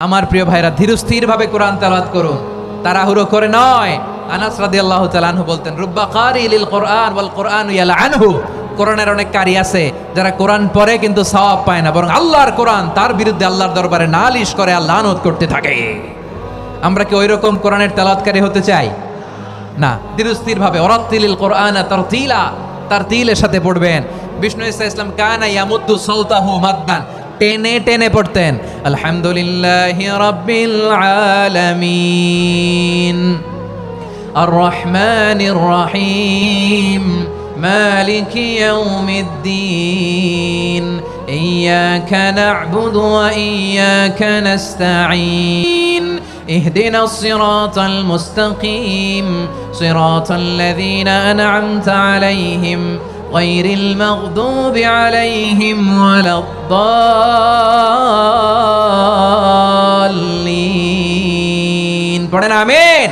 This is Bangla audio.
আমার প্রিয় ভাইরা ধীরস্থির ভাবে কোরআন তেলাওয়াত করুন, তাড়াহুড়ো করে নয়। আনাস রাদিয়াল্লাহু তাআলা আনহু বলতেন, রুব্বা কারিলিল কোরআন ওয়াল কোরআনু ইয়ালআনহু। কোরআনের অনেক কারি আছে যারা কোরআন পড়ে কিন্তু সওয়াব পায় না, বরং আল্লাহর কোরআন তার বিরুদ্ধে আল্লাহর দরবারে নালিশ করে, লানত করতে থাকে। আমরা কি ওই রকম কোরআনের তেলাওয়াতকারী হতে চাই? না। ধীরস্থির ভাবে ওয়ারাত্তিলিল কোরআনা তারতিলা, তারতিলের সাথে পড়বেন। বিষ্ণু ঈসা ইসলাম কানা ইয়ামুদ্দু সাওতাহু মাদ্দান, টেনে টেনে পড়তেন। আলহামদুলিল্লাহি রাব্বিল আলামিন আর রহমানির রহিম মালিকি ইয়াউমিদ্দিন ইয়্যাকা না'বুদু ওয়া ইয়্যাকা নাস্তাঈন ইহদিনাস সিরাতাল মুস্তাকিম সিরাতাল লাযীনা আন'আমতা আলাইহিম গায়রিল মাগদুবি আলাইহিম ওয়ালাদ-দাল্লিন। পড়েন আমিন।